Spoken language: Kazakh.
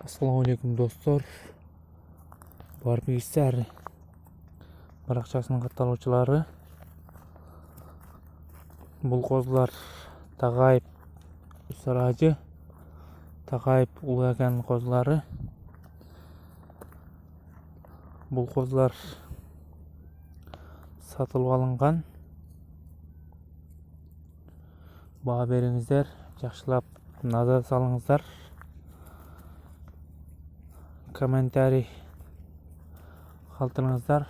Assalamualaikum dostlar. Барбигистер баракчасынын катталуучулары. Бул козулар Тагайып Саражы, Тагайып Улуакан козулары. Бул козулар сатылып алынган. Баа бериңиздер, жакшылап назар салыңыздар. Комментарий калтырыңыздар.